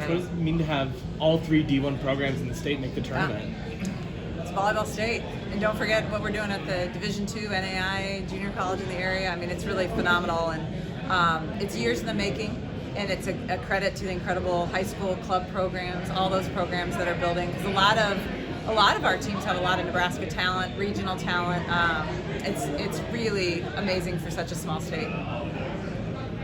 What does it mean to have all three D1 programs in the state make the tournament? It's Volleyball State. And don't forget what we're doing at the Division II NAI junior college in the area. I mean, it's really phenomenal, and it's years in the making. And it's a credit to the incredible high school club programs, all those programs that are building. Because a lot of our teams have a lot of Nebraska talent, regional talent. It's really amazing for such a small state. How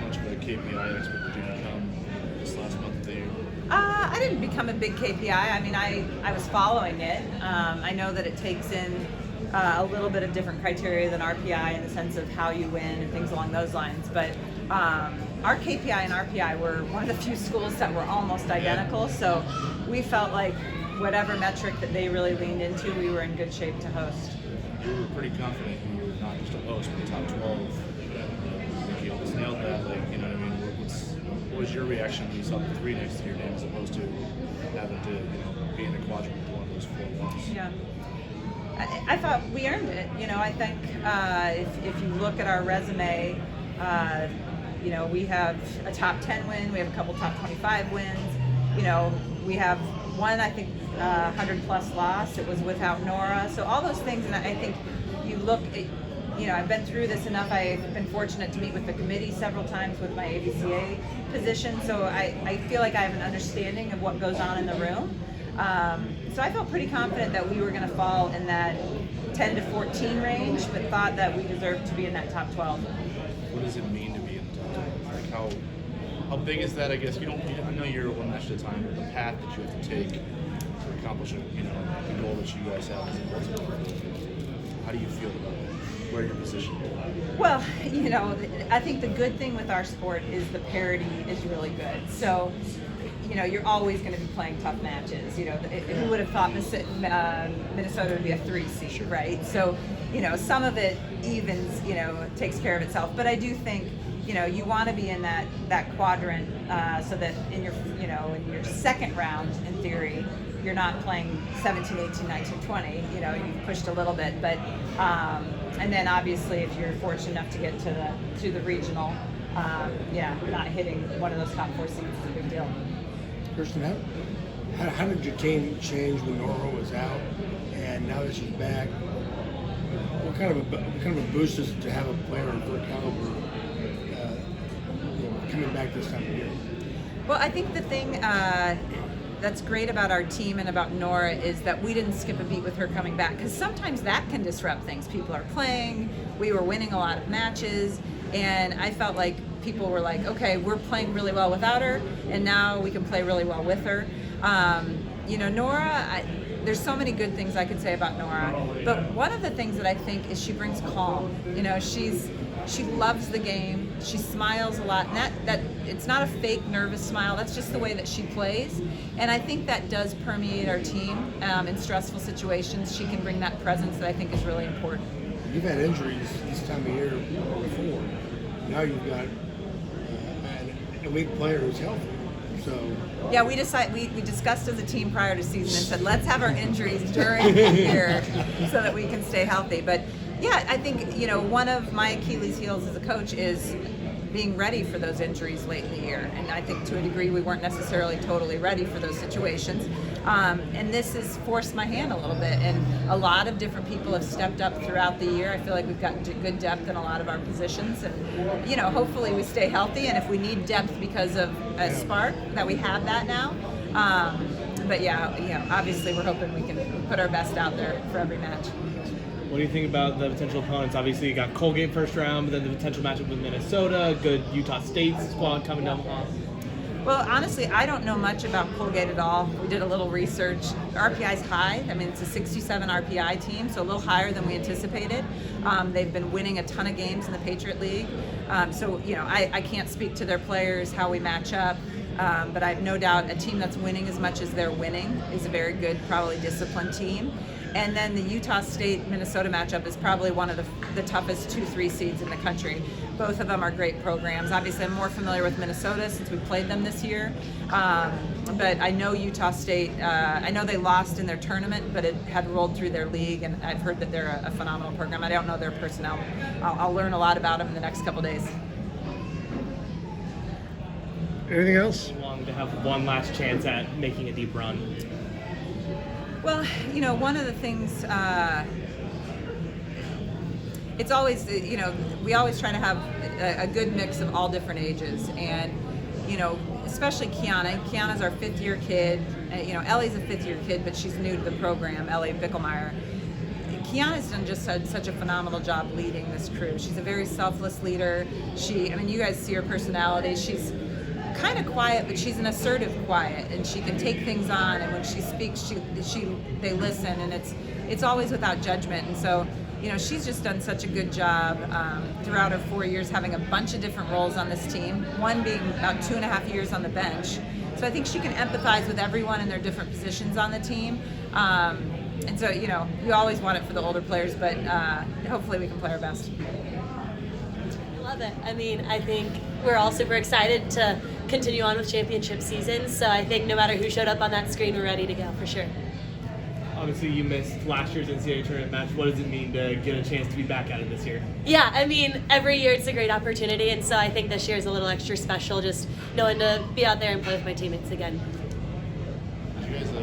much of a KPI expert did you become this last month of the year? I didn't become a big KPI. I mean, I was following it. I know that it takes in a little bit of different criteria than RPI in the sense of how you win and things along those lines. But our KPI and RPI were one of the few schools that were almost identical. So we felt like whatever metric that they really leaned into, we were in good shape to host. You were pretty confident you were not just a host, but the top 12. I think you almost nailed that. Like, you know what I mean? What was your reaction when you saw the 3 next to your name as opposed to having to, be in a quadrant with one of those 4 ones? Yeah. I thought we earned it. I think if you look at our resume, we have a top 10 win, we have a couple top 25 wins. We have one, I think, 100-plus loss. It was without Nora. So all those things, and I think you look at, I've been through this enough. I've been fortunate to meet with the committee several times with my ABCA position. So I feel like I have an understanding of what goes on in the room. So I felt pretty confident that we were going to fall in that 10 to 14 range, but thought that we deserved to be in that top 12. What does it mean to be in the top 12? Like how big is that? I guess I know you're one match at a time, but the path that you have to take to accomplishing, the goal that you guys have as a multiple. How do you feel about where you're positioned? Well, I think the good thing with our sport is the parity is really good. So, you're always going to be playing tough matches. Who would have thought Minnesota would be a 3 seed, right? So, some of it evens, takes care of itself. But I do think, you want to be in that quadrant so that in your second round, in theory, you're not playing 17, 18, 19, 20. You've pushed a little bit, but and then obviously if you're fortunate enough to get to the regional, not hitting one of those top 4 seeds is a big deal. Kirsten, how did your team change when Nora was out, and now that she's back? What kind of a boost is it to have a player of her caliber coming back this time of year? Well, I think the thing that's great about our team and about Nora is that we didn't skip a beat with her coming back, because sometimes that can disrupt things. People are playing, we were winning a lot of matches, and I felt like people were like, okay, we're playing really well without her, and now we can play really well with her. Nora, there's so many good things I could say about Nora, but one of the things that I think is she brings calm. She loves the game. She smiles a lot, and that it's not a fake nervous smile. That's just the way that she plays, and I think that does permeate our team in stressful situations. She can bring that presence that I think is really important. You've had injuries this time of year before. Now you've got a weak player who's healthy. So yeah, we discussed as a team prior to season and said, let's have our injuries during the year so that we can stay healthy. But yeah, I think one of my Achilles' heels as a coach is being ready for those injuries late in the year, and I think to a degree we weren't necessarily totally ready for those situations, and this has forced my hand a little bit, and a lot of different people have stepped up throughout the year. I feel like we've got good depth in a lot of our positions, and hopefully we stay healthy, and if we need depth because of a spark, that we have that now. But yeah, obviously we're hoping we can put our best out there for every match. What do you think about the potential opponents? Obviously, you got Colgate first round, but then the potential matchup with Minnesota, good Utah State squad coming down the line. Well, honestly, I don't know much about Colgate at all. We did a little research. RPI's high. I mean, it's a 67 RPI team, so a little higher than we anticipated. They've been winning a ton of games in the Patriot League. I can't speak to their players, how we match up. But I have no doubt a team that's winning as much as they're winning is a very good, probably disciplined team. And then the Utah State-Minnesota matchup is probably one of the toughest 2-3 seeds in the country. Both of them are great programs. Obviously, I'm more familiar with Minnesota since we played them this year. But I know Utah State, I know they lost in their tournament, but it had rolled through their league, and I've heard that they're a phenomenal program. I don't know their personnel. I'll learn a lot about them in the next couple days. Anything else? Long to have one last chance at making a deep run. Well, one of the things, it's always, we always try to have a good mix of all different ages. And, especially Kiana. Kiana's our 5th-year kid. Ellie's a 5th-year kid, but she's new to the program, Ellie Bickelmeyer. Kiana's done just such a phenomenal job leading this crew. She's a very selfless leader. You guys see her personality. She's kind of quiet, but she's an assertive quiet, and she can take things on. And when she speaks, they listen, and it's always without judgment. And so, she's just done such a good job throughout her 4 years, having a bunch of different roles on this team. One being about 2.5 years on the bench. So I think she can empathize with everyone in their different positions on the team. And so, we always want it for the older players, but hopefully we can play our best. I love it. I think we're all super excited to continue on with championship season. So I think no matter who showed up on that screen, we're ready to go for sure. Obviously, you missed last year's NCAA tournament match. What does it mean to get a chance to be back at it this year? Yeah, every year it's a great opportunity, and so I think this year is a little extra special, just knowing to be out there and play with my teammates again. Did you guys, the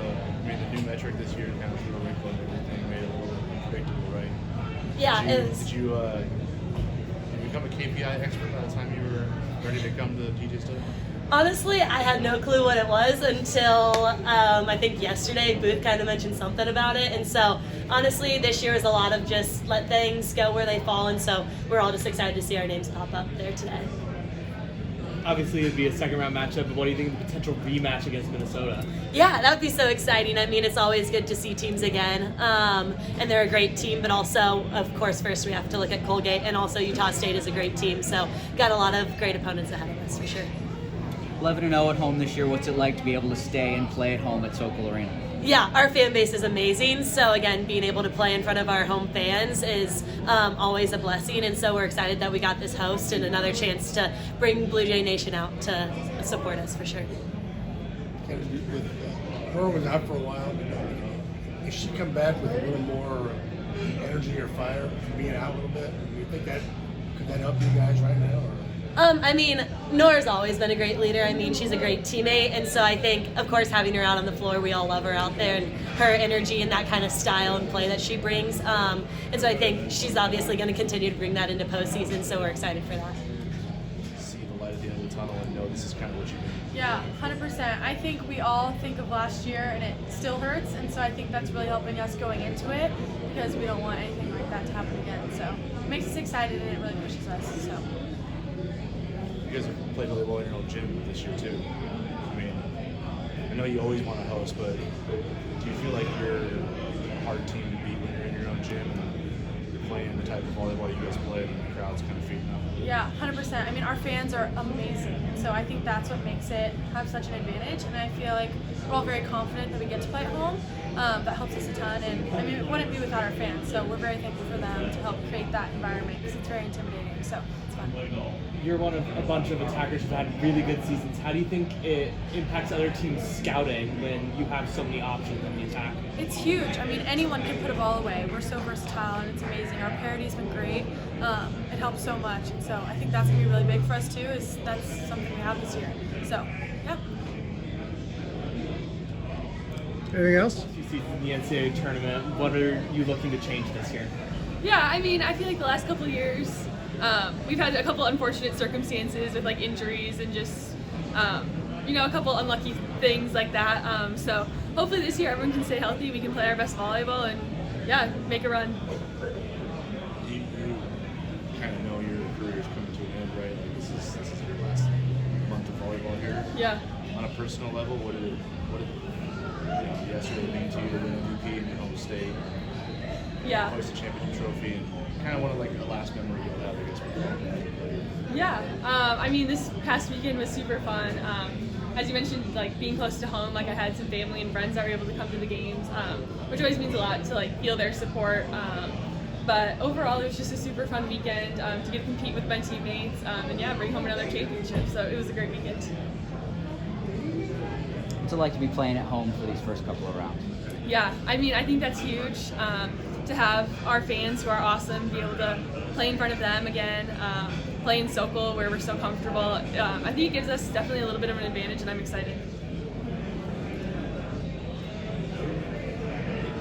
new metric this year kind of threw a wrinkle and everything, made it a little unpredictable, right? Yeah, Did you become a KPI expert by the time you were ready to come to DJ Study? Honestly, I had no clue what it was until I think yesterday Booth kind of mentioned something about it. And so honestly, this year is a lot of just let things go where they fall. And so we're all just excited to see our names pop up there today. Obviously, it'd be a second-round matchup, but what do you think of the potential rematch against Minnesota? Yeah, that would be so exciting. It's always good to see teams again. And they're a great team, but also, of course, first we have to look at Colgate, and also Utah State is a great team. So got a lot of great opponents ahead of us for sure. 11-0 at home this year. What's it like to be able to stay and play at home at Sokol Arena? Yeah, our fan base is amazing. So again, being able to play in front of our home fans is always a blessing. And so we're excited that we got this host and another chance to bring Blue Jay Nation out to support us for sure. Her was out for a while, but if she come back with a little more energy or fire from being out a little bit, do you think could that help you guys right now? Or? Nora's always been a great leader. She's a great teammate, and so I think, of course, having her out on the floor, we all love her out there, and her energy and that kind of style and play that she brings. And so I think she's obviously going to continue to bring that into postseason, so we're excited for that. See the light at the end of the tunnel and know this is kind of what you need. Yeah, 100%. I think we all think of last year, and it still hurts, and so I think that's really helping us going into it, because we don't want anything like that to happen again. So it makes us excited, and it really pushes us. So. You guys have played volleyball in your own gym this year too. I know you always want to host, but do you feel like you're a hard team to beat when you're in your own gym and you're playing the type of volleyball you guys play and the crowd's kind of feeding up? Yeah, 100%. Our fans are amazing, and so I think that's what makes it have such an advantage. And I feel like we're all very confident that we get to play at home. That helps us a ton, and it wouldn't be without our fans. So we're very thankful for them to help create that environment, because it's very intimidating. So it's fun. You're one of a bunch of attackers who've had really good seasons. How do you think it impacts other teams' scouting when you have so many options on the attack? It's huge. Anyone can put a ball away. We're so versatile, and it's amazing. Our parity's been great. It helps so much, and so I think that's going to be really big for us too. That's something we have this year. So, yeah. Anything else? You see in the NCAA tournament, what are you looking to change this year? Yeah, I feel like the last couple of years, we've had a couple unfortunate circumstances with injuries and just, a couple unlucky things like that. So hopefully this year everyone can stay healthy, we can play our best volleyball, and yeah, make a run. You kind of know your career is coming to an end, right? This is your last month of volleyball here. Yeah. On a personal level, what did yesterday mean to you to win MVP in your home state? Yeah. Hoist a championship trophy, and kind of one of a last memory you'll have, I guess, with volleyball. Yeah. This past weekend was super fun. As you mentioned, being close to home, I had some family and friends that were able to come to the games, which always means a lot to feel their support. But overall, it was just a super fun weekend to get to compete with my teammates and bring home another championship. So it was a great weekend. What's it like to be playing at home for these first couple of rounds? Yeah, I think that's huge to have our fans who are awesome be able to play in front of them again. play in Sokol where we're so comfortable. I think it gives us definitely a little bit of an advantage, and I'm excited.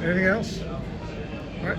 Anything else? All right.